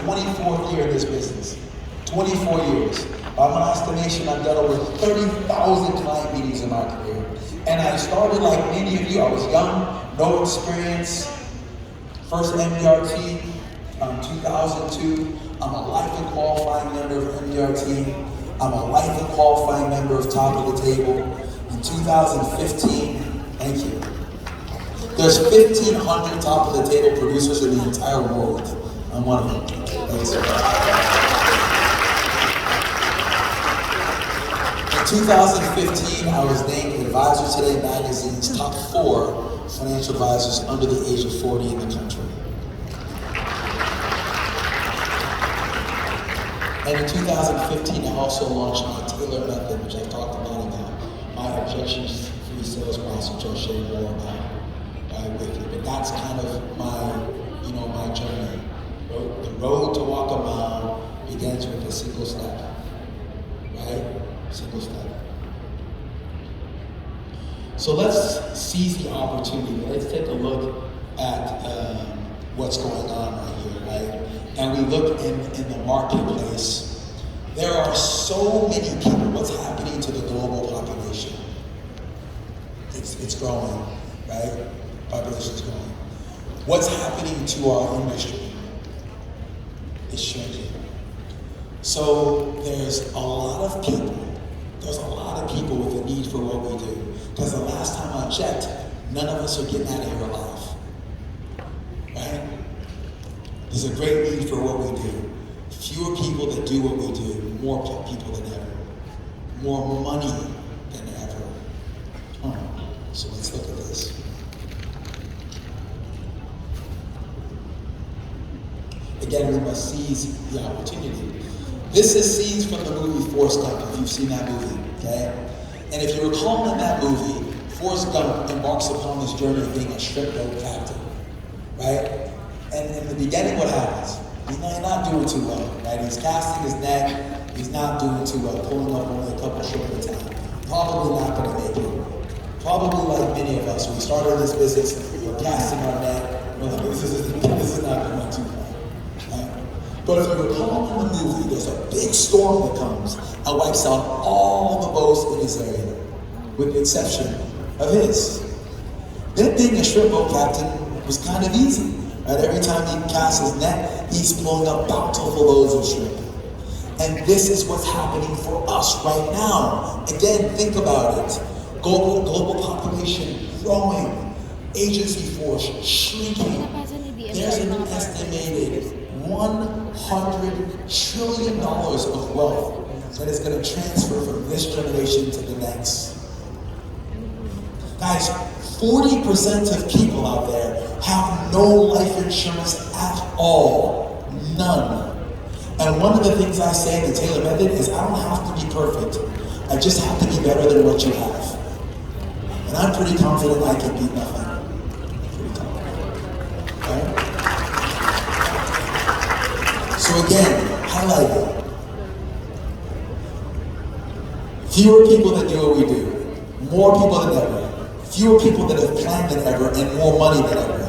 24th year in this business. 24 years. By my estimation, I've done over 30,000 client meetings in my career. And I started like many of you. I was young, no experience. First MDRT, 2002. I'm a life and qualifying member of MDRT. I'm a life and qualifying member of Top of the Table. In 2015, thank you. There's 1,500 Top of the Table producers in the entire world. I'm one of them. Thanks. In 2015, I was named Advisor Today magazine's top 4 financial advisors under the age of 40 in the country. And in 2015, I also launched my Taylor Method, which I've talked about my objections-free sales process, which I'll share more about with you. But that's kind of my journey. The road to walk a mile begins with a single step, right? Single step. So let's seize the opportunity. Let's take a look at what's going on right here, right? And we look in the marketplace. There are so many people. What's happening to the global population? It's growing, right? Population's growing. What's happening to our industry? It's shrinking. So there's a lot of people with a need for what we do. Because the last time I checked, none of us are getting out of here alive. Right? There's a great need for what we do. Fewer people that do what we do, more people than ever. More money than ever. So let's look at this. Again, we must seize the opportunity. This is scenes from the movie Forrest Gump, if you've seen that movie, okay? And if you recall in that movie, Forrest Gump embarks upon this journey of being a strip boat captain, right? And in the beginning, what happens? He's not doing too well, right? He's casting his net, he's not doing too well, pulling up only a couple ship at a time. Probably not gonna make it. Probably like many of us, when we started this business, we're casting our net, we're like, this is not going too well. But if you recall in the movie, there's a big storm that comes and wipes out all the boats in this area, with the exception of his. Then being a strip boat captain was kind of easy. Right? Every time he casts his net, he's pulling up bountiful loads of shrimp. And this is what's happening for us right now. Again, think about it. Global population growing, agency force shrinking. There's an estimated $100 trillion of wealth that is going to transfer from this generation to the next. Guys, 40% of people out there have no life insurance at all. None. And one of the things I say in the Taylor Method is I don't have to be perfect. I just have to be better than what you have. And I'm pretty confident I can beat nothing. Pretty confident. Okay? So again, highlighting. Fewer people that do what we do. More people than ever. Fewer people that have planned than ever, and more money than ever.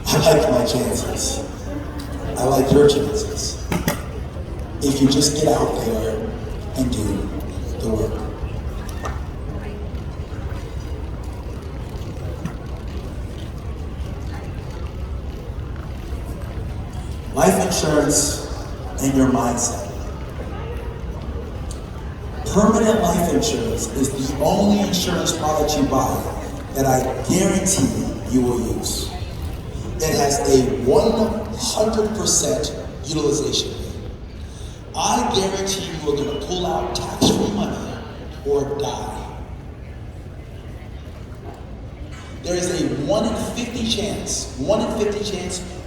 I like my chances. I like your chances. If you just get out there and do the work. Life insurance and your mindset. Permanent life insurance is the only insurance product you buy that I guarantee you will use. It has a 100% utilization rate. I guarantee you are going to pull out tax-free money or die. There is a 1 in 50 chance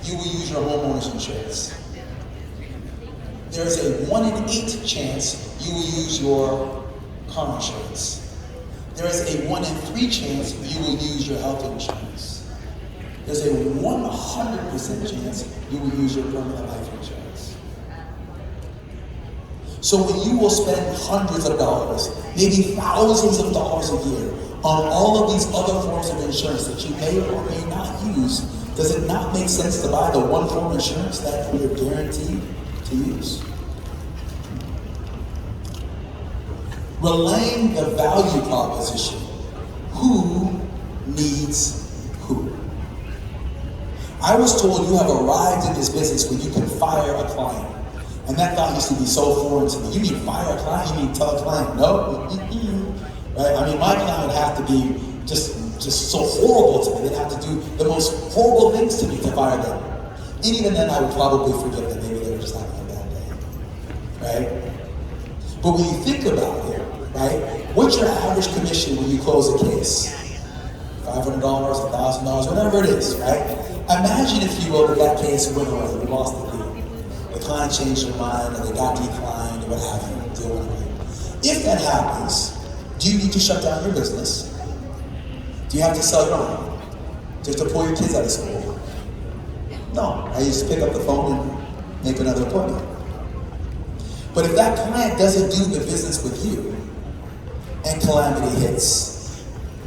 you will use your homeowner's insurance. There is a 1 in 8 chance you will use your car insurance. There is a 1 in 3 chance you will use your health insurance. There's a 100% chance you will use your permanent life insurance. So when you will spend hundreds of dollars, maybe thousands of dollars a year on all of these other forms of insurance that you may or may not use, Does it not make sense to buy the one form of insurance that you're guaranteed to use? Relaying the value proposition. Who needs who? I was told you have arrived in this business when you can fire a client. And that thought used to be so foreign to me. You mean fire a client? You mean tell a client no? Right? I mean, my client would have to be just so horrible to me. They'd have to do the most horrible things to me to fire them. And even then I would probably forgive them. Maybe they were just having a bad day. Right? But when you think about it, right? What's your average commission when you close a case? $500, $1,000, whatever it is, right? Imagine, if you will, that case went away. You lost the deal. The client changed their mind, or they got declined, or what have you. Deal went away. If that happens, do you need to shut down your business? Do you have to sell your home? Just to pull your kids out of school? No. I used to pick up the phone and make another appointment. But if that client doesn't do the business with you, and calamity hits,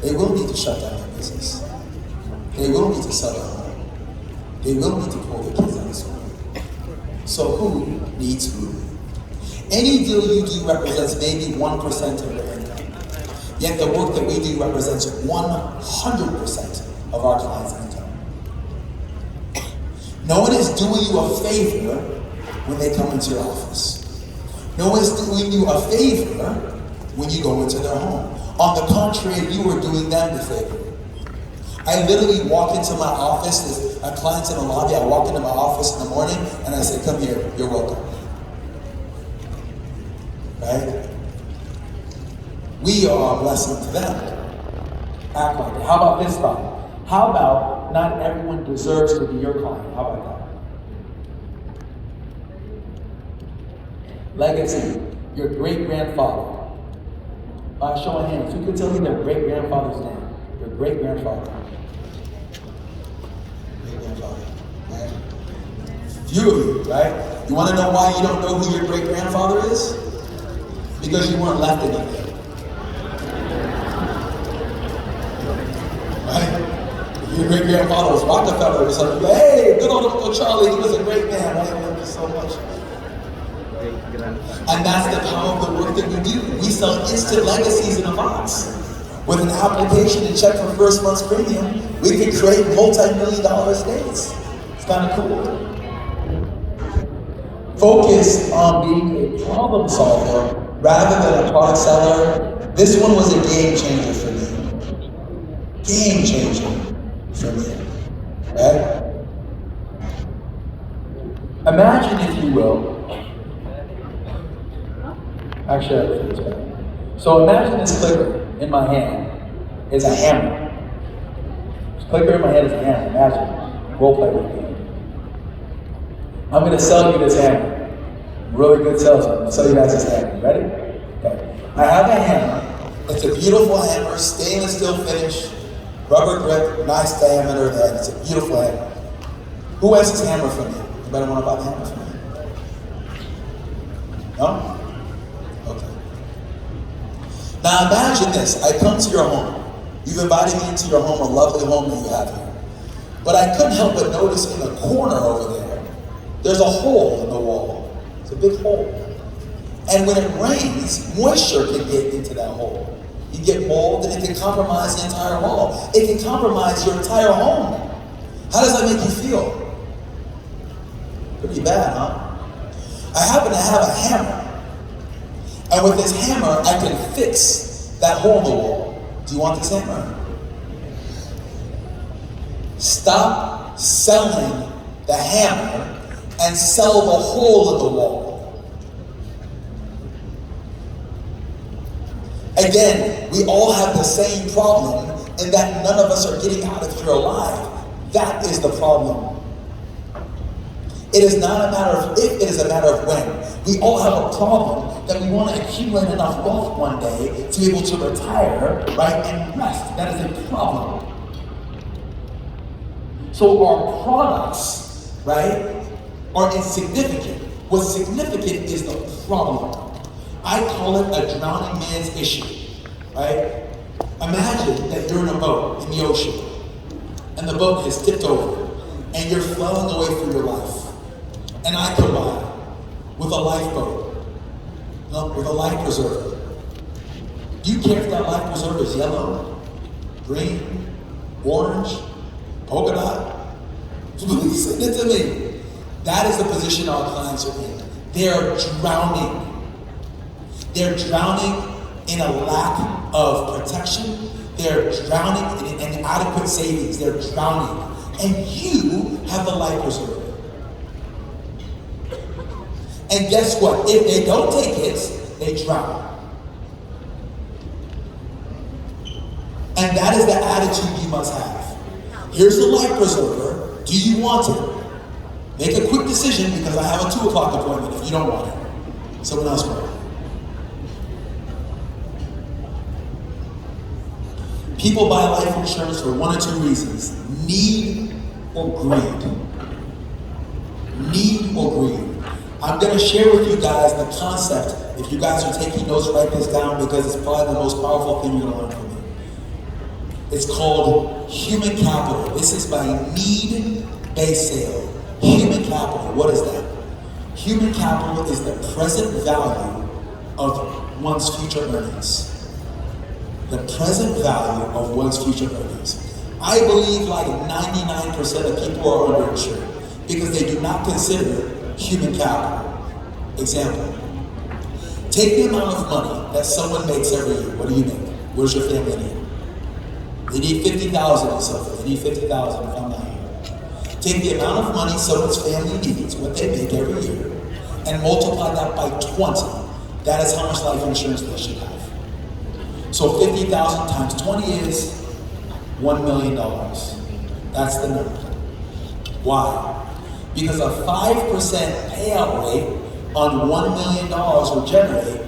they will need to shut down their business. They will need to sell their home. They will need to pull their kids out of school. So who needs who? Any deal you do represents maybe 1% of their income. Yet the work that we do represents 100% of our clients' income. No one is doing you a favor when they come into your office. No one is doing you a favor when you go into their home. On the contrary, you are doing them the favor. I literally walk into my office, there's a client's in the lobby, I walk into my office in the morning and I say, come here, you're welcome. Right? We are a blessing to them. Act like it. How about this thought? How about not everyone deserves to be your client? How about that? Legacy. Your great-grandfather. Show of hands. Who could tell me their great-grandfather's name? Your great-grandfather. Great-grandfather. Right? Few of you, right? You want to know why you don't know who your great-grandfather is? Because you weren't left anything. Right? If your great-grandfather was Rockefeller or something, hey, good old Uncle Charlie, he was a great man, right? I love you so much. And that's the power of the work that we do. We sell instant legacies in a box. With an application and check for first month's premium, we can create multi-million-dollar estates. It's kind of cool. Focus on being a problem solver rather than a product seller. This one was a game changer for me. Game changer for me. Right? Imagine, if you will, actually, I have to do this back. So imagine this clicker in my hand is a hammer. This clicker in my hand is a hammer. Imagine. Role play with me. I'm going to sell you this hammer. Really good salesman. I'm going to sell you guys this hammer. Ready? Okay. I have a hammer. It's a beautiful hammer, stainless steel finish, rubber grip, nice diameter. And it's a beautiful hammer. Who has this hammer for me? Anybody want to buy the hammer for me? No? Now imagine this, I come to your home. You've invited me into your home, a lovely home that you have here. But I couldn't help but notice in the corner over there, there's a hole in the wall. It's a big hole. And when it rains, moisture can get into that hole. You get mold and it can compromise the entire wall. It can compromise your entire home. How does that make you feel? Pretty bad, huh? I happen to have a hammer. And with this hammer, I can fix that hole in the wall. Do you want this hammer? Stop selling the hammer and sell the hole in the wall. Again, we all have the same problem in that none of us are getting out of here alive. That is the problem. It is not a matter of if, it is a matter of when. We all have a problem that we want to accumulate enough wealth one day to be able to retire, right, and rest. That is a problem. So our products, right, are insignificant. What's significant is the problem. I call it a drowning man's issue, right? Imagine that you're in a boat in the ocean, and the boat has tipped over, and you're flailing away through your life, and I come by with a lifeboat, with a life preserver. Do you care if that life preserver is yellow, green, orange, polka dot? Please send it to me. That is the position our clients are in. They are drowning. They're drowning in a lack of protection. They're drowning in inadequate savings. They're drowning. And you have the life preserver. And guess what? If they don't take it, they drown. And that is the attitude you must have. Here's the life preserver. Do you want it? Make a quick decision, because I have a 2 o'clock appointment if you don't want it. Someone else will. People buy life insurance for 1 or 2 reasons: need or greed. Need or greed. I'm going to share with you guys the concept. If you guys are taking notes, write this down, because it's probably the most powerful thing you're going to learn from me. It's called human capital. This is by need-based sale. Human capital, what is that? Human capital is the present value of one's future earnings. The present value of one's future earnings. I believe like 99% of people are underinsured because they do not consider human capital. Example, take the amount of money that someone makes every year. What do you make? What does your family need? They need 50,000 or something. They need 50,000 if I'm not here. Take the amount of money someone's family needs, what they make every year, and multiply that by 20. That is how much life insurance they should have. So 50,000 times 20 is $1 million. That's the number. Why? Because a 5% payout rate on $1 million will generate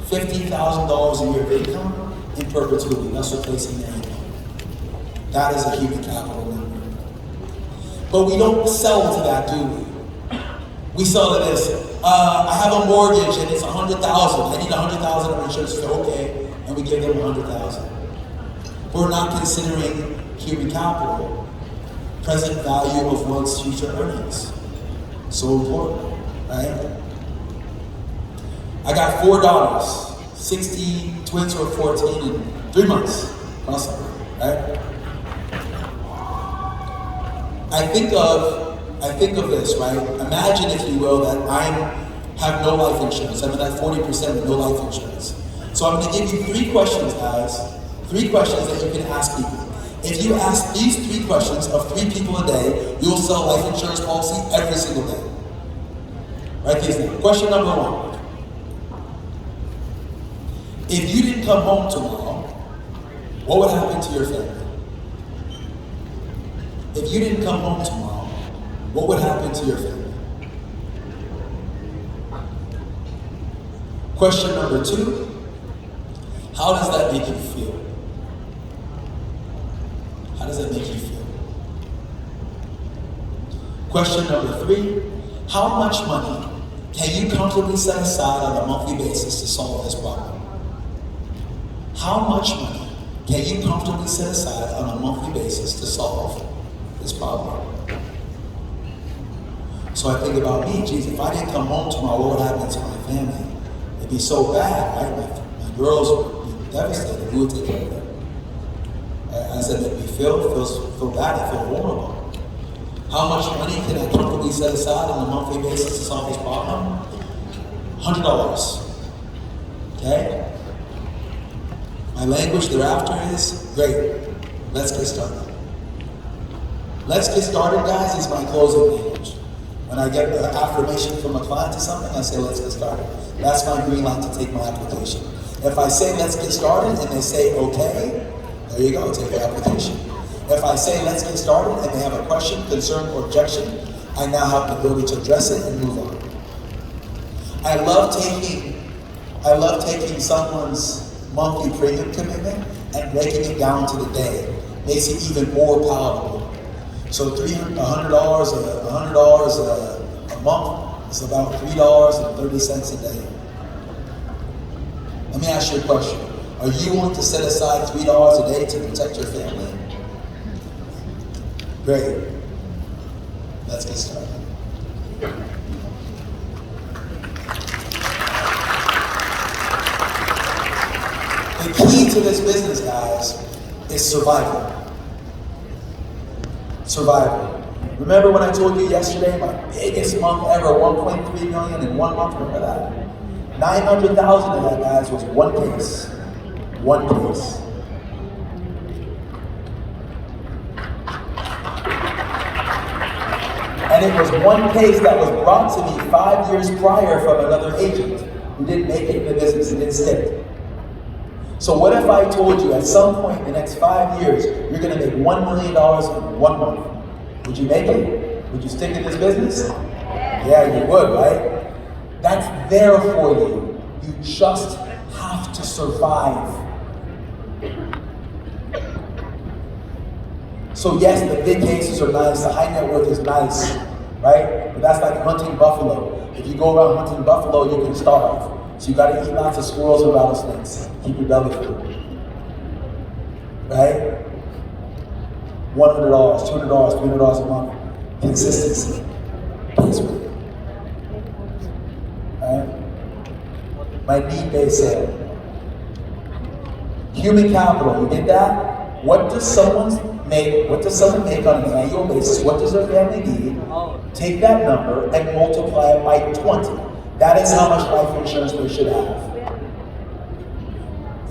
$50,000 a year of income in perpetuity. That's replacing their income. That is a human capital number. But we don't sell to that, do we? We sell to this. I have a mortgage and it's $100,000. I need $100,000 of insurance. So okay, and we give them $100,000. We're not considering human capital, present value of one's future earnings. So important, right? I got 4 daughters, 16, twins who are 14 in 3 months. Awesome, right? I think of this, right? Imagine, if you will, that I have no life insurance. I'm at that 40% with no life insurance. So I'm going to give you 3 questions, guys. 3 questions that you can ask people. If you ask these 3 questions of 3 people a day, you'll sell a life insurance policy every single day. Write these down. Question number 1. If you didn't come home tomorrow, what would happen to your family? If you didn't come home tomorrow, what would happen to your family? Question number 2, how does that make you feel? How does that make you feel? Question number 3, how much money can you comfortably set aside on a monthly basis to solve this problem? How much money can you comfortably set aside on a monthly basis to solve this problem? So I think about me, geez, if I didn't come home tomorrow, what would happen to my family? It'd be so bad, right? My girls would be devastated. Who would take care of them? I said, make me feel bad, I feel vulnerable. How much money can I comfortably set aside on a monthly basis to solve this problem? $100. Okay? My language thereafter is, great, let's get started. Let's get started, guys, is my closing language. When I get an affirmation from a client to something, I say, let's get started. That's my green light to take my application. If I say, let's get started, and they say, okay, there you go, take your application. If I say, let's get started, and they have a question, concern, or objection, I now have the ability to address it and move on. I love taking someone's monthly premium commitment and breaking it down to the day. Makes it even more palatable. So $100 a month is about $3.30 a day. Let me ask you a question. Are you willing to set aside $3 a day to protect your family? Great. Let's get started. The key to this business, guys, is survival. Survival. Remember when I told you yesterday, my biggest month ever, 1.3 million in 1 month? Remember that? 900,000 of that, guys, was one case. One case. And it was one case that was brought to me 5 years prior from another agent who didn't make it in the business and didn't stick. So what if I told you at some point in the next 5 years, you're gonna make $1 million in 1 month? Would you make it? Would you stick in this business? Yeah, you would, right? That's there for you. You just have to survive. So yes, the big cases are nice, the high net worth is nice, right? But that's like hunting buffalo. If you go around hunting buffalo, you can starve. So you gotta eat lots of squirrels and rattlesnakes. Keep your belly full. Right? $100, $200, $300 a month. Consistency. Placement. Right? My need-based sale. Human capital, you get that? What does someone make on an annual basis? What does their family need? Take that number and multiply it by 20. That is how much life insurance they should have.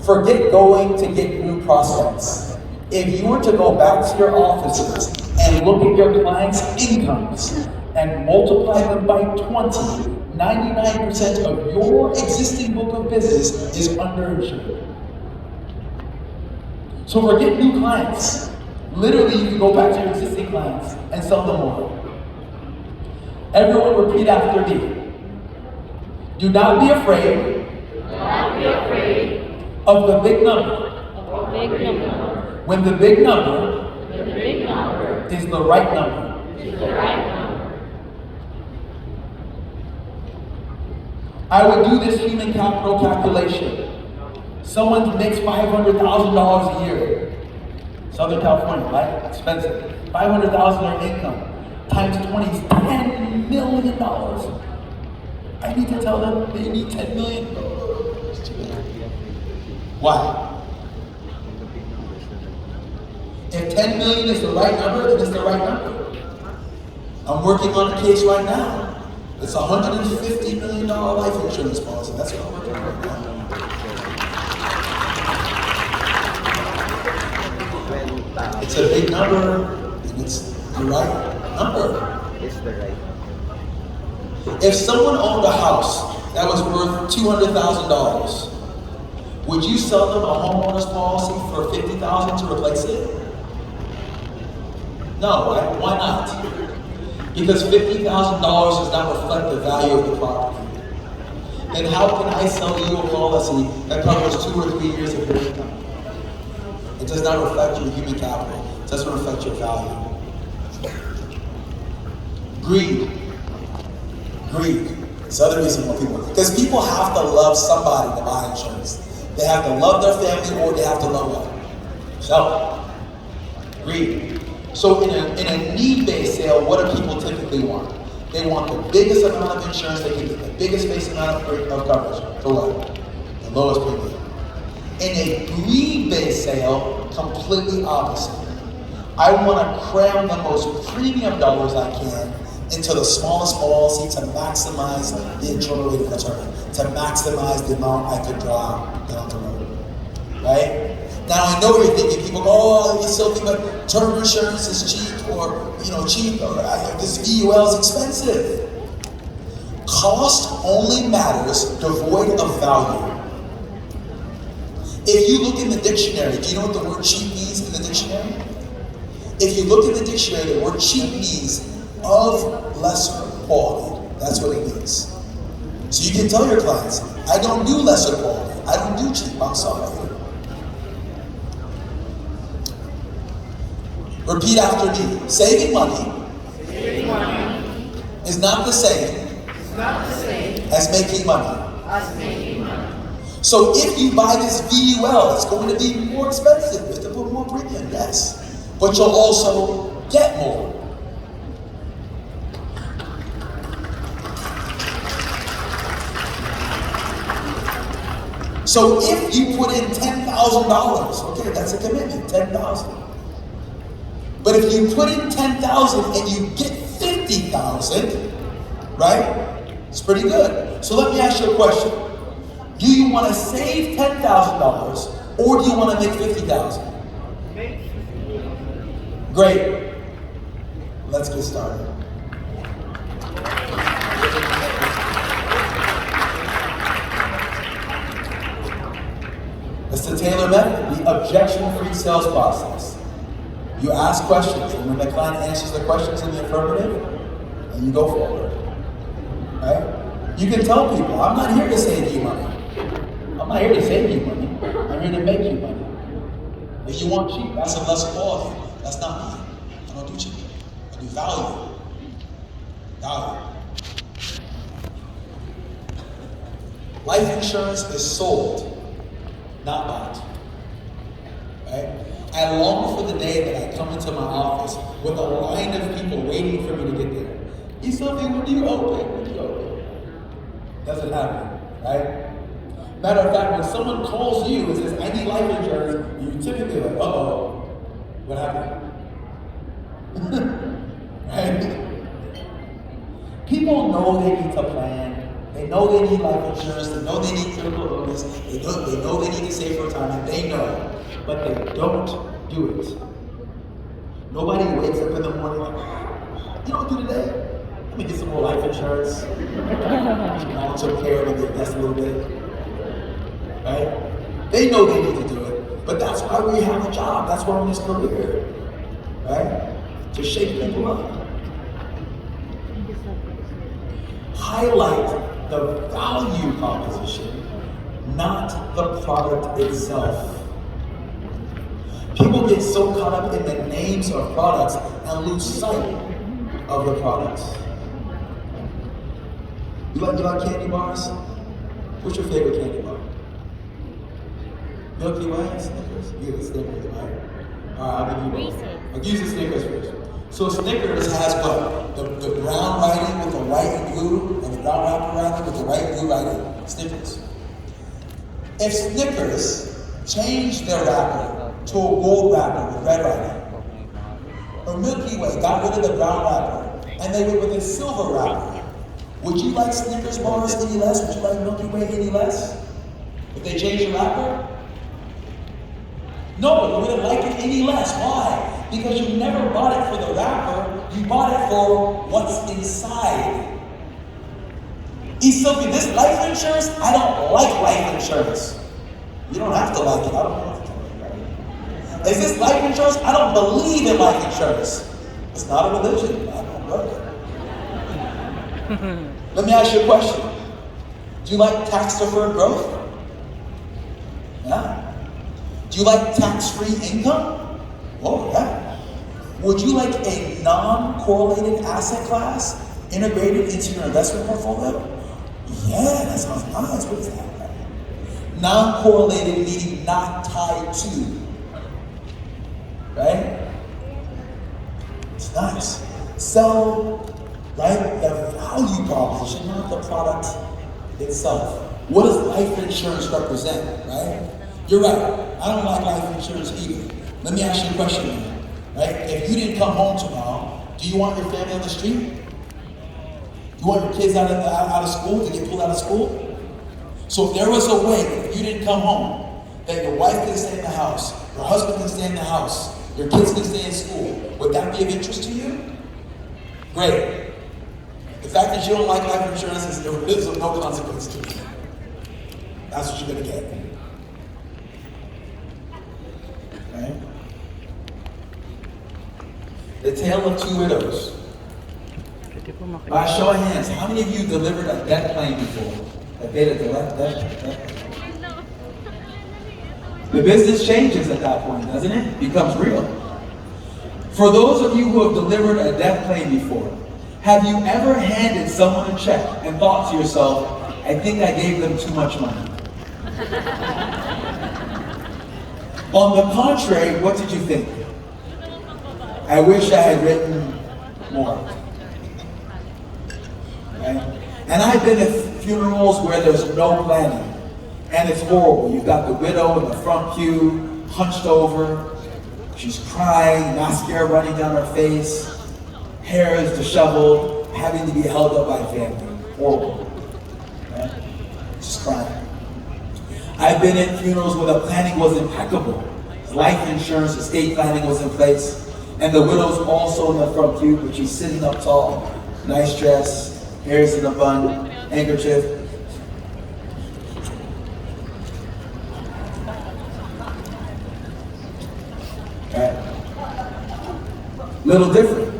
Forget going to get new prospects. If you were to go back to your offices and look at your clients' incomes and multiply them by 20, 99% of your existing book of business is underinsured. So forget new clients. Literally, you can go back to your existing clients and sell them more. Everyone repeat after me. Do not be afraid, of the big number. When the big number, is the right number. I would do this human capital calculation. Someone makes $500,000 a year. Southern California, right? Expensive. $500,000 in income times 20 is $10 million. I need to tell them they need 10 million. Why? If 10 million is the right number, then it's the right number. I'm working on a case right now. It's a $150 million life insurance policy. That's what I'm working on right now. It's a big number, and it's the right number. It's the right. If someone owned a house that was worth $200,000, would you sell them a homeowner's policy for $50,000 to replace it? No, right? Why not? Because $50,000 does not reflect the value of the property. Then how can I sell you a policy that covers 2 or 3 years of your income? It does not reflect your human capital. It doesn't reflect your value. Greed. It's the other reason why because people have to love somebody to buy insurance. They have to love their family or they have to love God. So, greed. So in a need-based sale, what do people typically want? They want the biggest amount of insurance, they can get the biggest base amount of coverage. For what? The lowest premium. In a greed-based sale, completely opposite. I want to cram the most premium dollars I can into the smallest policy to maximize the internal rate of return, to maximize the amount I could draw down the road, right? Now I know you're thinking, people go, oh, you still think that term insurance is cheap, or cheap, or this VUL is expensive. Cost only matters devoid of value. If you look in the dictionary, do you know what the word cheap means in the dictionary? If you look in the dictionary, the word cheap means of lesser quality. That's what it means. So you can tell your clients, I don't do lesser quality. I don't do cheap. I'm sorry. Repeat after me. Saving money is not the same as making money. So if you buy this VUL, it's going to be more expensive. You have to put more premium, yes. But you'll also get more. So if you put in $10,000, okay, that's a commitment, 10,000. But if you put in 10,000 and you get 50,000, right? It's pretty good. So let me ask you a question. Do you want to save $10,000 or do you want to make 50,000? Great. Let's get started. It's the Taylor method, the objection-free sales process. You ask questions, and when the client answers the questions in the affirmative, and you go forward. Right? You can tell people, I'm not here to save you money. I'm not here to save you money. I'm here to make you money. If you want cheap, that's a less quality. That's not me. I don't do cheap. I do value. Value. Life insurance is sold, not bought. Right? I long for the day that I come into my office with a line of people waiting for me to get there. Eszylfie, when do you open? When do you open? Doesn't happen, right? Matter of fact, when someone calls you and says, I need life insurance, you typically like, uh-oh, what happened? Right? People know they need to plan. They know they need life insurance. They know they need critical illness. They know they need to save for retirement. They know, but they don't do it. Nobody wakes up in the morning like, you know what to do today? Let me get some more life insurance. Long-term care, maybe invest a little bit. Right? They know they need to do it, but that's why we have a job. That's why we're in this career. Right? To shake people up. Highlight the value proposition, not the product itself. People get so caught up in the names of products and lose sight of the products. You like candy bars? What's your favorite candy bar? Milky Way? Snickers? You get Snickers, right? Alright, I'll give you both. I'll use the Snickers first. So Snickers has what? The brown writing with the white and blue, and the brown wrapper writing with the white and blue writing. Snickers. If Snickers changed their wrapper to a gold wrapper with red writing, or Milky Way got rid of the brown wrapper, and they went with a silver wrapper, would you like Snickers bars any less? Would you like Milky Way any less? If they changed the wrapper? No, you wouldn't like it any less. Why? Because you never bought it for the wrapper, you bought it for what's inside. Eszylfie, this life insurance, I don't like life insurance. You don't have to like it, I don't know. Is this life insurance? I don't believe in life insurance. It's not a religion, I don't know it. Let me ask you a question. Do you like tax-deferred growth? Yeah. Do you like tax-free income? Oh, yeah. Would you like a non-correlated asset class integrated into your investment portfolio? Yeah, that sounds nice. What is that? Non-correlated meaning not tied to. Right? It's nice. Sell, right, the value proposition, not the product itself. What does life insurance represent, right? You're right. I don't like life insurance either. Let me ask you a question, man. Right? If you didn't come home tomorrow, do you want your family on the street? Do you want your kids out of school, to get pulled out of school? So if there was a way that if you didn't come home, that your wife can stay in the house, your husband can stay in the house, your kids can stay in school, would that be of interest to you? Great. The fact that you don't like life insurance is of no consequence to you. That's what you're going to get. Right? The Tale of Two Widows. By show of hands, how many of you delivered a death claim before? That paid a death claim? The business changes at that point, doesn't it? It becomes real. For those of you who have delivered a death claim before, have you ever handed someone a check and thought to yourself, I think I gave them too much money? On the contrary, what did you think? I wish I had written more. Right? And I've been at funerals where there's no planning. And it's horrible. You've got the widow in the front pew, hunched over. She's crying, mascara running down her face. Hair is disheveled, having to be held up by family. Horrible. Right? Just crying. I've been at funerals where the planning was impeccable. Life insurance, estate planning was in place. And the widow's also in the front pew, but she's sitting up tall. Nice dress, hair's in a bun, handkerchief. Right? Little different.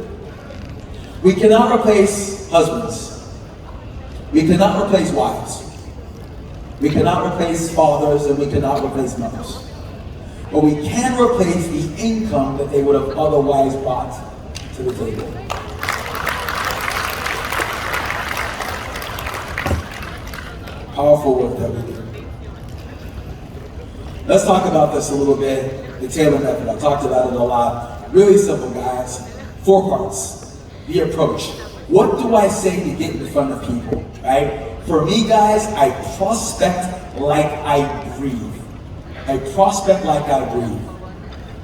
We cannot replace husbands. We cannot replace wives. We cannot replace fathers, and we cannot replace mothers. But we can replace the income that they would have otherwise brought to the table. Powerful work that we do. Let's talk about this a little bit, the Taylor method. I've talked about it a lot. Really simple, guys. 4 parts. The approach. What do I say to get in front of people, right? For me, guys, I prospect like I breathe. I prospect like I breathe.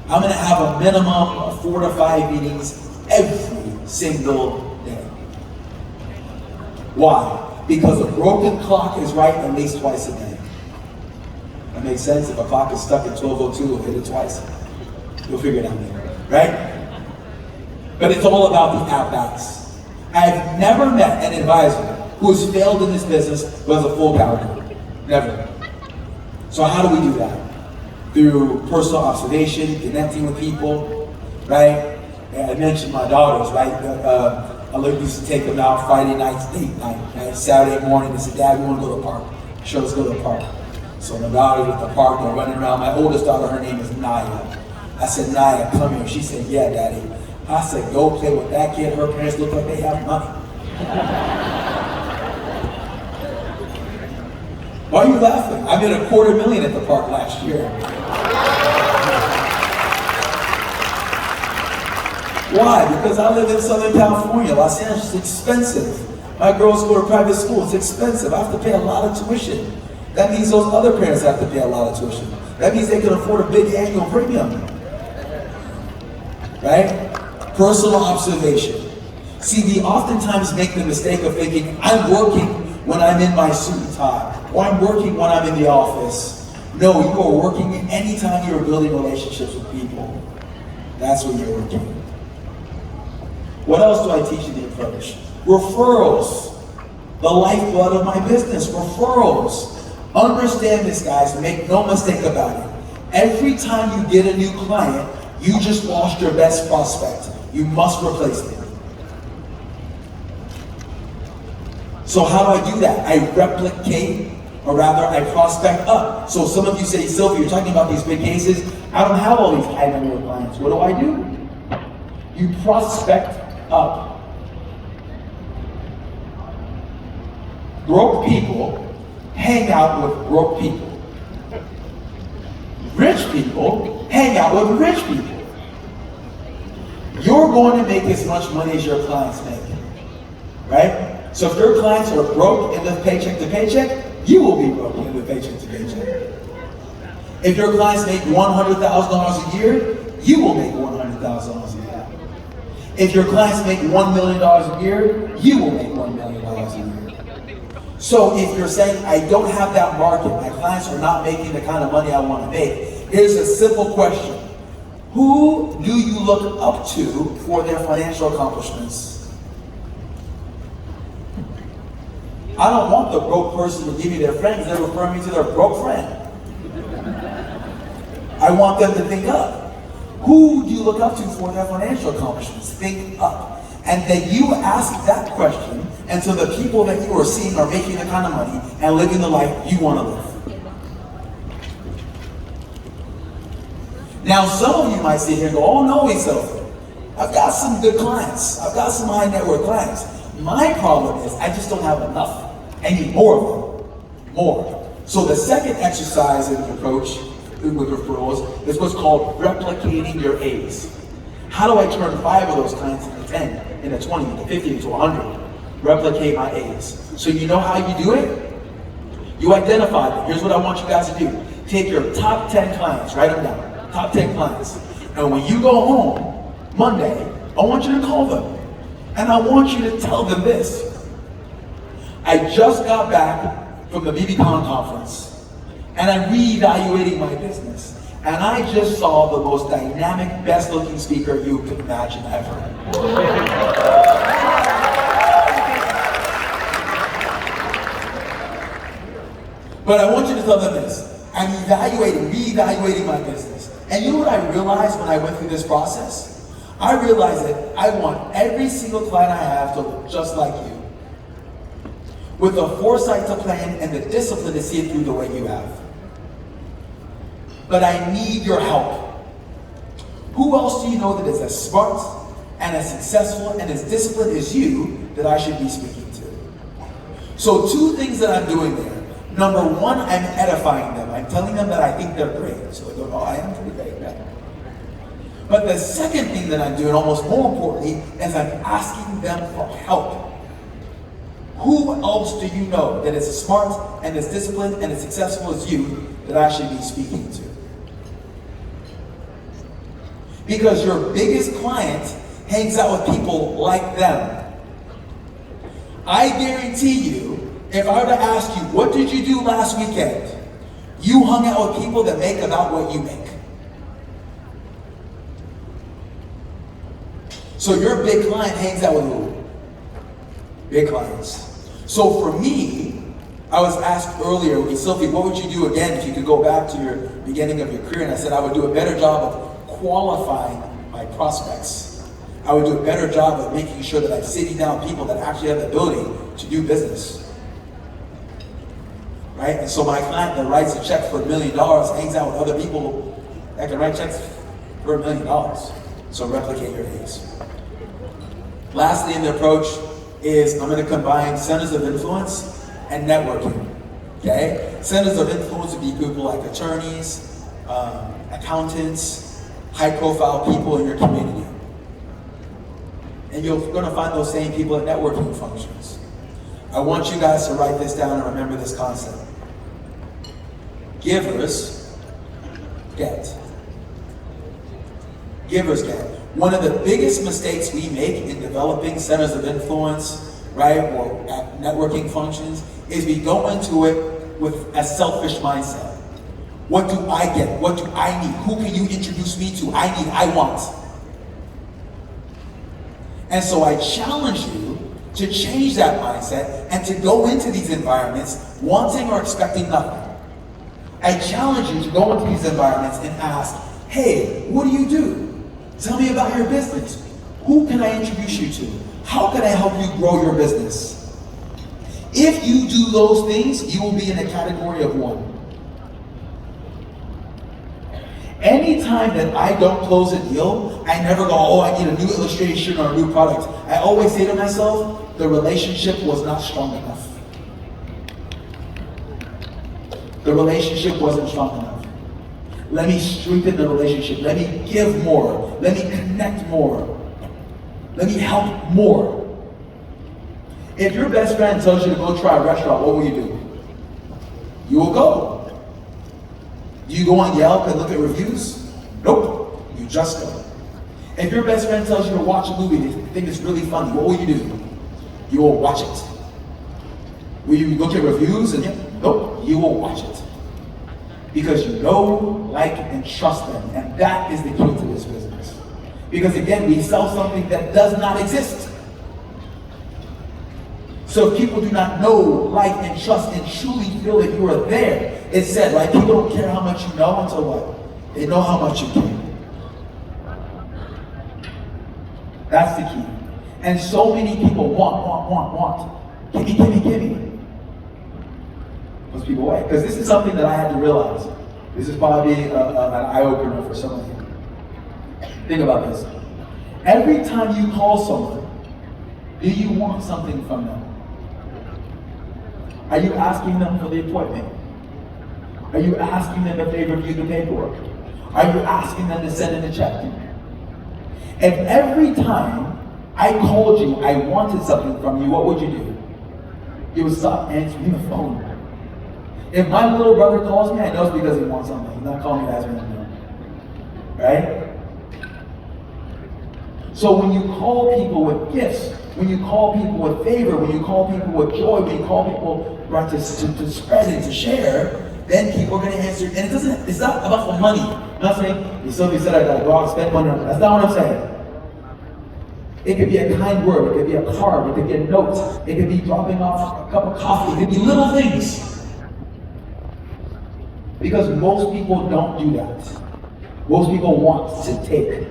I'm going to have a minimum of 4 to 5 meetings every single day. Why? Because a broken clock is right at least twice a day. That makes sense? If a clock is stuck at 12:02, we'll hit it twice. You'll figure it out later, right? But it's all about the at-bats. I've never met an advisor who has failed in this business who has a full calendar. Never. So how do we do that? Through personal observation, connecting with people, right? I mentioned my daughters, right? I used to take them out Friday nights, date night, right? Saturday morning, they said, Dad, we want to go to the park. Sure, let's go to the park. So my daughter's at the park, they're running around. My oldest daughter, her name is Naya. I said, Naya, come here. She said, yeah, Daddy. I said, go play with that kid. Her parents look like they have money. Why are you laughing? I made $250,000 at the park last year. Why? Because I live in Southern California. Los Angeles is expensive. My girls go to private school. It's expensive. I have to pay a lot of tuition. That means those other parents have to pay a lot of tuition. That means they can afford a big annual premium. Right? Personal observation. See, we oftentimes make the mistake of thinking, I'm working when I'm in my suit and tie, or I'm working when I'm in the office. No, you are working anytime you're building relationships with people. That's when you're working. What else do I teach in the approach? Referrals. The lifeblood of my business, referrals. Understand this, guys, make no mistake about it. Every time you get a new client, you just lost your best prospect. You must replace them. So how do I do that? I replicate, or rather I prospect up. So some of you say, Eszylfie, you're talking about these big cases. I don't have all these high number of clients. What do? You prospect up. Broke people hang out with broke people. Rich people hang out with rich people. You're going to make as much money as your clients make, right? So if your clients are broke and live paycheck to paycheck, you will be broke and live paycheck to paycheck. If your clients make $100,000 a year, you will make $100,000 a year. If your clients make $1 million a year, you will make $1 million a year. So if you're saying, I don't have that market, my clients are not making the kind of money I want to make, here's a simple question. Who do you look up to for their financial accomplishments? I don't want the broke person to give me their friends, they refer me to their broke friend. I want them to think up. Who do you look up to for their financial accomplishments? Think up. And then you ask that question until the people that you are seeing are making the kind of money and living the life you want to live. Now, some of you might sit here and go, oh no, Eszylfie, I've got some good clients. I've got some high net worth clients. My problem is I just don't have enough. I need more of them. More. So the second exercise in the approach with referrals is what's called replicating your A's. How do I turn 5 of those clients into 10, into 20, into 50, into 100? Replicate my A's. So you know how you do it? You identify them. Here's what I want you guys to do. Take your top 10 clients, write them down. Top 10 clients. And when you go home Monday, I want you to call them. And I want you to tell them this. I just got back from the BBCon conference, and I'm reevaluating my business. And I just saw the most dynamic, best-looking speaker you could imagine ever. But I want you to tell them this. I'm reevaluating my business. And you know what I realized when I went through this process? I realized that I want every single client I have to look just like you, with the foresight to plan and the discipline to see it through the way you have. But I need your help. Who else do you know that is as smart and as successful and as disciplined as you that I should be speaking to? So 2 things that I'm doing there. Number 1, I'm edifying them. I'm telling them that I think they're great. So they go, oh, I am pretty great, right? But the second thing that I'm doing, almost more importantly, is I'm asking them for help. Who else do you know that is as smart and as disciplined and as successful as you that I should be speaking to? Because your biggest client hangs out with people like them. I guarantee you, if I were to ask you, what did you do last weekend? You hung out with people that make about what you make. So your big client hangs out with who? Big clients. So for me, I was asked earlier, Eszylfie, what would you do again if you could go back to your beginning of your career? And I said I would do a better job of qualifying my prospects. I would do a better job of making sure that I'm sitting down people that actually have the ability to do business. Right? And so my client that writes a check for $1 million hangs out with other people that can write checks for $1 million. So replicate your days. Lastly in the approach is I'm going to combine centers of influence and networking. Okay? Centers of influence would be people like attorneys, accountants, high-profile people in your community. And you're going to find those same people at networking functions. I want you guys to write this down and remember this concept. Givers get. Givers get. One of the biggest mistakes we make in developing centers of influence, right, or at networking functions, is we go into it with a selfish mindset. What do I get? What do I need? Who can you introduce me to? I want. And so I challenge you to change that mindset and to go into these environments wanting or expecting nothing. I challenge you to go into these environments and ask, hey, what do you do? Tell me about your business. Who can I introduce you to? How can I help you grow your business? If you do those things, you will be in a category of 1. Anytime that I don't close a deal, I never go, oh, I need a new illustration or a new product. I always say to myself, the relationship was not strong enough. The relationship wasn't strong enough. Let me strengthen the relationship. Let me give more. Let me connect more. Let me help more. If your best friend tells you to go try a restaurant, what will you do? You will go. Do you go on Yelp and look at reviews? Nope. You just go. If your best friend tells you to watch a movie and you think it's really funny, what will you do? You will watch it. Will you look at reviews and nope, you will watch it. Because you know, like, and trust them. And that is the key to this business. Because again, we sell something that does not exist. So if people do not know, like, and trust, and truly feel that you are there, it's said, right? People don't care how much you know until what? They know how much you care. That's the key. And so many people want. Give me. Those people away. Because this is something that I had to realize. This is probably an eye-opener for some of you. Think about this. Every time you call someone, do you want something from them? Are you asking them for the appointment? Are you asking them if they reviewed the paperwork? Are you asking them to send in a check? If every time I called you, I wanted something from you, what would you do? You would stop answering the phone. If my little brother calls me, I know it's because he wants something. He's not calling me to ask me anything. Right? So when you call people with gifts, when you call people with favor, when you call people with joy, when you call people right, to spread and to share, then people are going to answer. And it's not about the money. I'm not saying, Eszylfie said I got to go out and spend money on it. That's not what I'm saying. It could be a kind word, it could be a card, it could be a note, it could be dropping off a cup of coffee, it could be little things. Because most people don't do that. Most people want to take,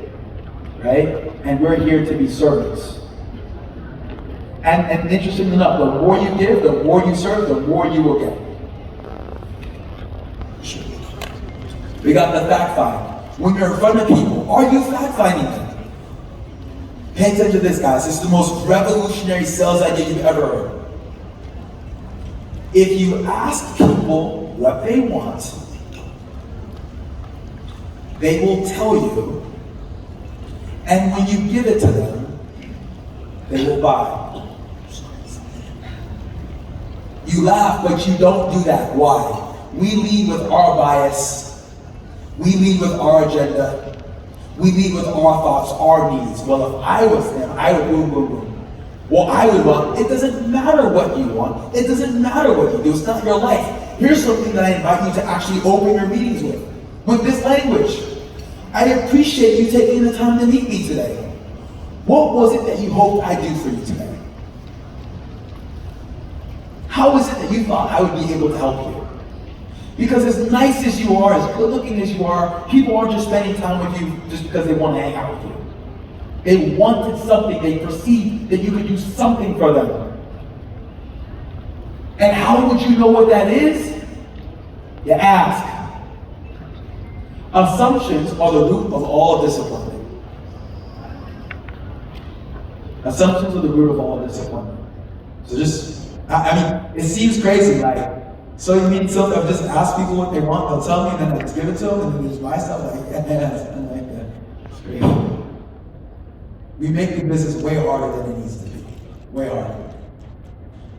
right? And we're here to be servants. And interestingly enough, the more you give, the more you serve, the more you will get. We got the fact find. When you're in front of people, are you fact finding them? Pay attention to this, guys. This is the most revolutionary sales idea you've ever heard. If you ask people what they want, they will tell you, and when you give it to them, they will buy. You laugh, but you don't do that. Why? We lead with our bias. We lead with our agenda. We lead with our thoughts, our needs. Well, if I was them, I would boom, boom, boom. Well, I would want. It doesn't matter what you want. It doesn't matter what you do. It's not your life. Here's something that I invite you to actually open your meetings with this language. I appreciate you taking the time to meet me today. What was it that you hoped I'd do for you today? How is it that you thought I would be able to help you? Because as nice as you are, as good looking as you are, people aren't just spending time with you just because they want to hang out with you. They wanted something, they perceived that you could do something for them. And how would you know what that is? You ask. Assumptions are the root of all discipline. Assumptions are the root of all discipline. So I mean, it seems crazy, like, so you mean so I've just asked people what they want, they'll tell me, and then I just give it to them, and then there's my stuff, like, yes, and like that. It's crazy. We make the business way harder than it needs to be. Way harder.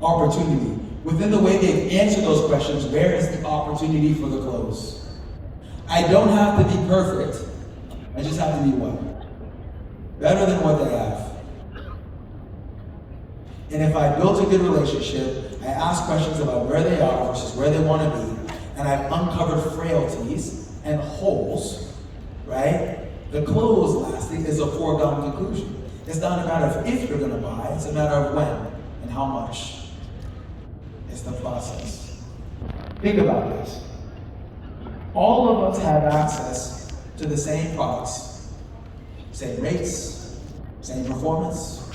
Opportunity. Within the way they've answered those questions, where is the opportunity for the close? I don't have to be perfect. I just have to be what? Better than what they have. And if I built a good relationship, I ask questions about where they are versus where they want to be, and I've uncovered frailties and holes, right? The close, lastly, is a foregone conclusion. It's not a matter of if you're going to buy, it's a matter of when and how much. It's the process. Think about this. All of us have access to the same products, same rates, same performance,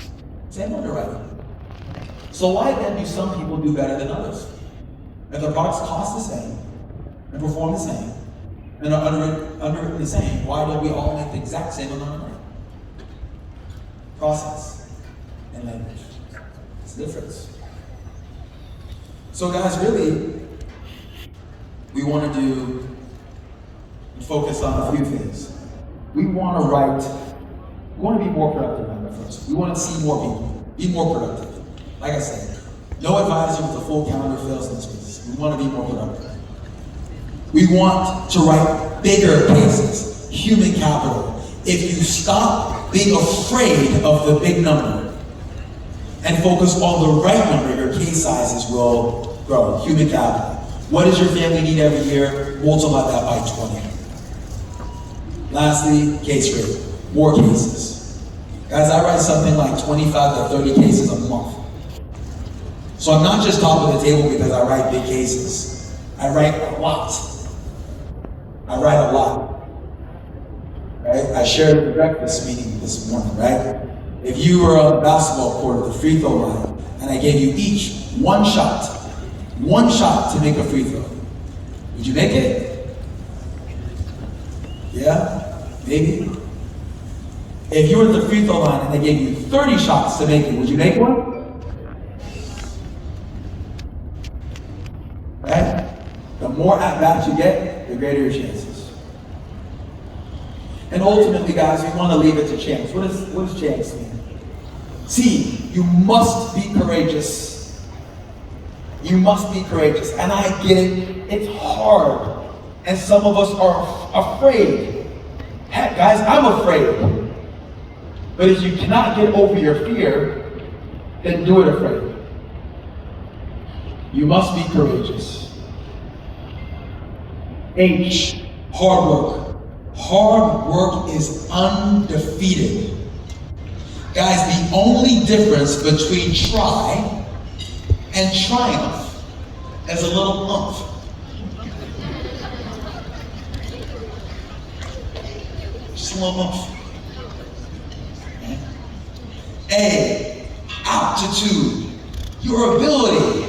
same underwriting. So why then do some people do better than others? If the products cost the same, and perform the same, and are underwritten the same, why don't we all make the exact same amount of money? Process and language. It's the difference. So guys, really, we want to focus on a few things. We want to be more productive at first. We want to see more people, be more productive. Like I said, no advisor with a full calendar fails in this business. We want to be more productive. We want to write bigger cases, human capital. If you stop being afraid of the big number and focus on the right number, your case sizes will grow. Human capital. What does your family need every year? Multiply that by 20. Lastly, case rate. More cases. Guys, I write something like 25 to 30 cases a month. So I'm not just top of the table because I write big cases. I write a lot. I write a lot. Right? I shared at the breakfast meeting this morning, right? If you were on the basketball court at the free throw line, and I gave you each one shot to make a free throw, would you make it? Yeah? Maybe? If you were at the free throw line and they gave you 30 shots to make it, would you make one? Right? The more at-bats you get, the greater your chances. And ultimately, guys, we want to leave it to chance. What does chance mean? C, you must be courageous. You must be courageous. And I get it. It's hard. And some of us are afraid. Heck, guys, I'm afraid. But if you cannot get over your fear, then do it afraid. You must be courageous. H, Hard work. Hard work is undefeated. Guys, the only difference between try and triumph is a little umph. Just a little umph. A, aptitude, your ability.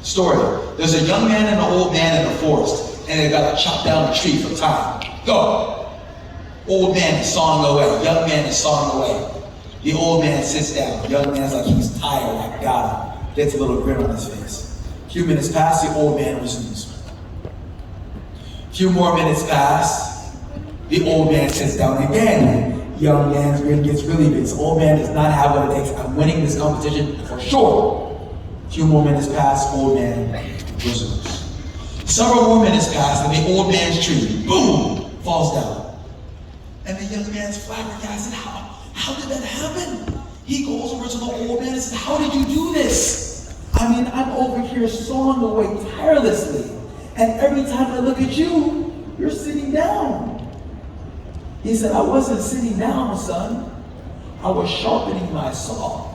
Story. There's a young man and an old man in the forest, and they got to chop down a tree for time. Go. Old man is sawing away. Young man is sawing away. The old man sits down. The young man's like he's tired. I got him. Gets a little grin on his face. A few minutes pass. The old man resumes. A few more minutes pass. The old man sits down again. Young man's grin gets really big. So old man does not have what it takes. I'm winning this competition for sure. A few more minutes pass. Old man resumes. Several more minutes pass, and the old man's tree, boom, falls down. And the young man's flabbergasted. How did that happen? He goes over to the old man and says, how did you do this? I mean, I'm over here sawing away tirelessly. And every time I look at you, you're sitting down. He said, I wasn't sitting down, son. I was sharpening my saw.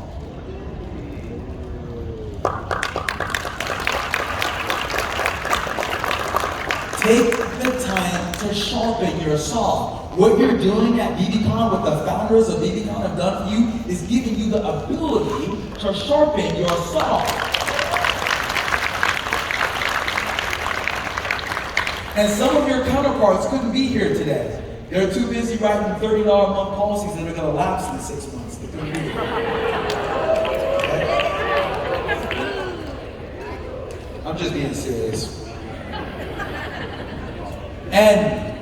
Take the time to sharpen your saw. What you're doing at BBCon, what the founders of BBCon have done for you, is giving you the ability to sharpen your saw. And some of your counterparts couldn't be here today. They're too busy writing $30 a month policies that are going to lapse in 6 months. They couldn't be here. I'm just being serious. And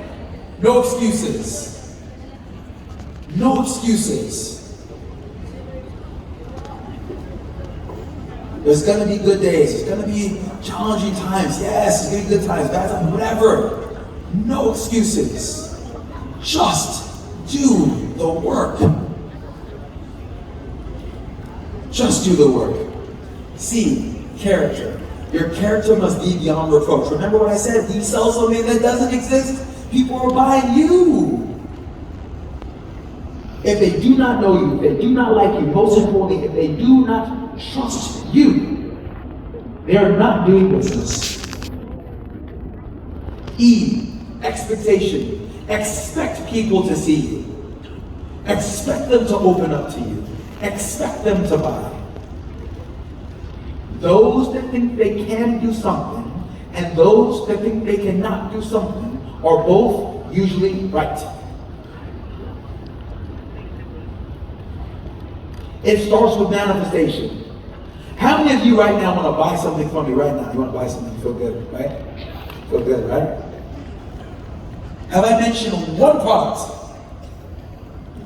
no excuses. No excuses. There's going to be good days. There's going to be challenging times. Yes, there's going to be good times, bad times, whatever. No excuses. Just do the work. Just do the work. C, character. Your character must be beyond reproach. Remember what I said? You sell something that doesn't exist, people are buying you. If they do not know you, if they do not like you, most importantly, if they do not trust you, they are not doing business. E, expectation. Expect people to see you. Expect them to open up to you. Expect them to buy. Those that think they can do something and those that think they cannot do something are both usually right. It starts with manifestation. How many of you right now want to buy something from me right now? You want to buy something, you feel good, right? Feel good, right? Have I mentioned one product?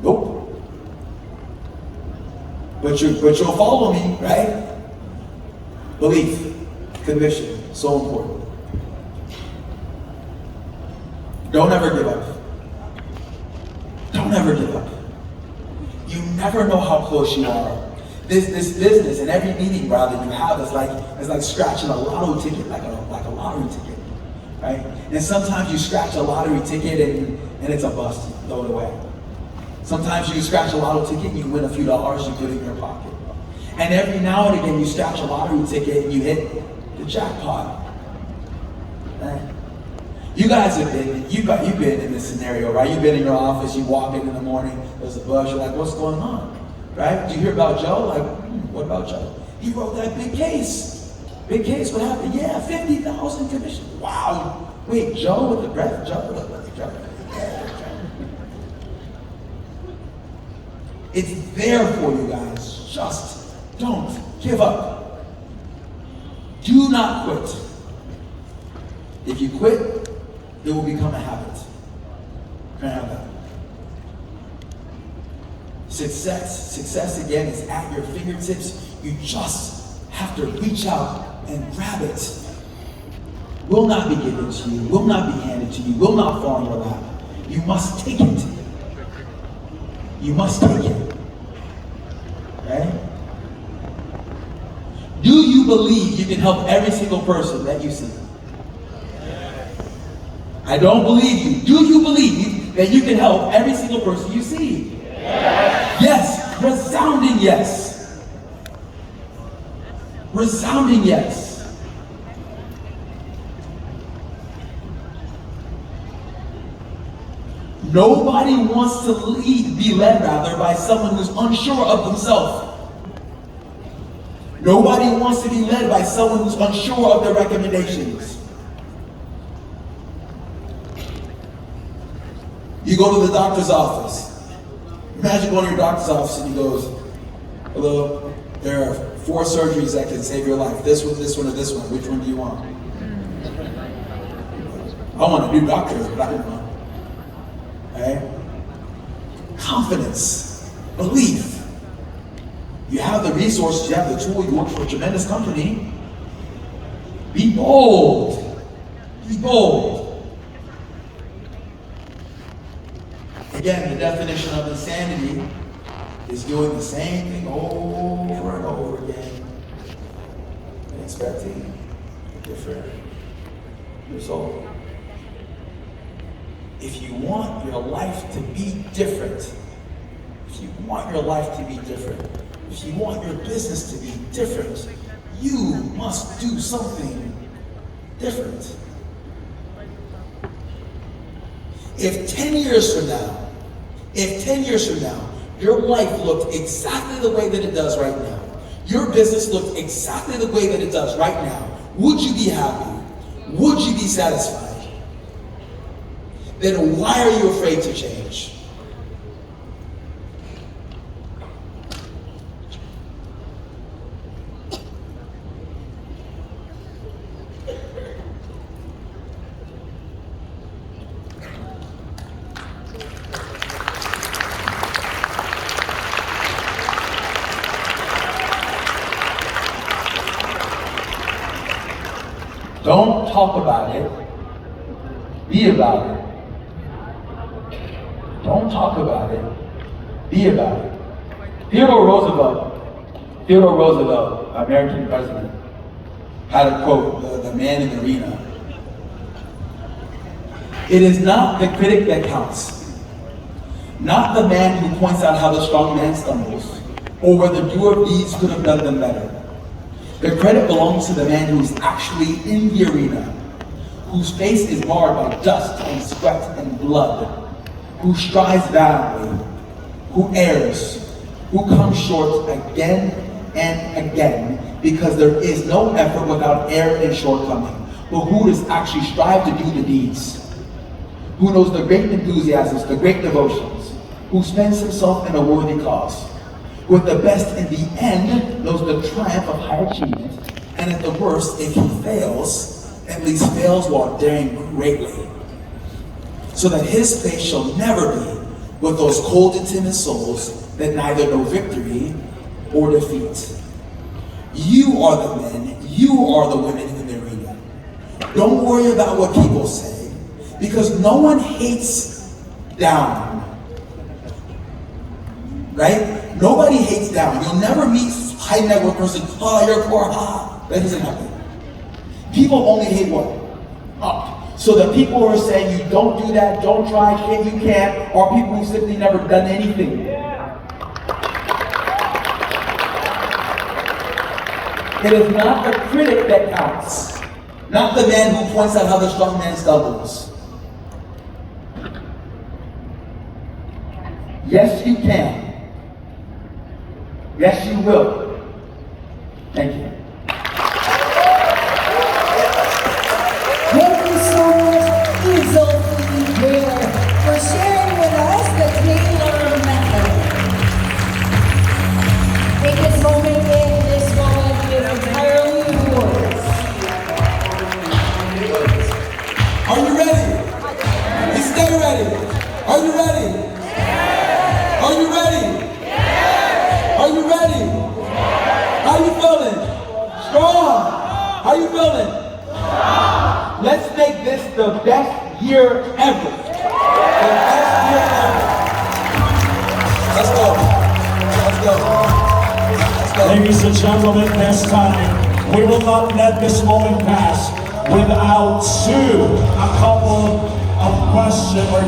Nope. But you'll follow me, right? Belief, conviction, so important. Don't ever give up. Don't ever give up. You never know how close you are. This business and every meeting, brother, you have is like scratching a lottery ticket, like a lottery ticket, right? And sometimes you scratch a lottery ticket and it's a bust. You throw it away. Sometimes you scratch a lottery ticket and you win a few dollars, you put it in your pocket. And every now and again you scratch a lottery ticket and you hit the jackpot. Right? You guys have been, you've been in this scenario, right? You've been in your office, you walk in the morning, there's a buzz, you're like, what's going on? Right? Do you hear about Joe? Like, what about Joe? He wrote that big case. Big case, what happened? Yeah, 50,000 commission. Wow. Wait, Joe with the breath? Joe with the breath? It's there for you guys. Just don't give up. Do not quit. If you quit, it will become a habit. Can't have that. Success again is at your fingertips. You just have to reach out and grab it. Will not be given to you, will not be handed to you, will not fall in your lap. You must take it. You must take it. Right? Do you believe you can help every single person that you see? I don't believe you. Do you believe that you can help every single person you see? Yes. Yes. Resounding yes. Resounding yes. Nobody wants to be led by someone who's unsure of themselves. Nobody wants to be led by someone who's unsure of their recommendations. You go to the doctor's office. Imagine going to your doctor's office and he goes, hello, there are 4 surgeries that can save your life. This one, or this one. Which one do you want? I want a new doctor, but I don't want. Right? Confidence, belief. You have the resources, you have the tool, you work for a tremendous company. Be bold. Be bold. Again, the definition of insanity is doing the same thing over and over again and expecting a different result. If you want your life to be different, if you want your life to be different, if you want your business to be different, you must do something different. If 10 years from now, your life looked exactly the way that it does right now, your business looked exactly the way that it does right now, would you be happy? Would you be satisfied? Then why are you afraid to change? Don't talk about it, be about it. Don't talk about it, be about it. Theodore Roosevelt, American president, had a quote, the man in the arena. It is not the critic that counts, not the man who points out how the strong man stumbles, or whether the doer of deeds could have done them better. The credit belongs to the man who's actually in the arena, whose face is marred by dust and sweat and blood, who strives valiantly, who errs, who comes short again and again, because there is no effort without error and shortcoming, but who does actually strive to do the deeds, who knows the great enthusiasms, the great devotions, who spends himself in a worthy cause, with the best in the end knows the triumph of high achievement, and at the worst, if he fails, at least fails while daring greatly, so that his face shall never be with those cold and timid souls that neither know victory or defeat. You are the men, you are the women in the arena. Don't worry about what people say, because no one hates down. Right? Nobody hates down. You'll never meet high net worth person, oh, you're poor, That doesn't happen. People only hate what? Up. So the people who are saying you don't do that, don't try, you can't, are people who simply never done anything. It is not the critic that counts, not the man who points out how the strong man stumbles. Yes, you can. Yes, you will. Thank you. Thank you so much, Eszylfie, for sharing with us the Taylor method. Take this moment in, this moment is entirely yours. Are you ready? Stay ready. Are you ready? Are you ready? Are you ready? Strong. How you feeling? Let's make this the best year ever. The best year ever. Let's go. Let's go. Let's go. Ladies and gentlemen, this time, we will not let this moment pass without a couple of questions or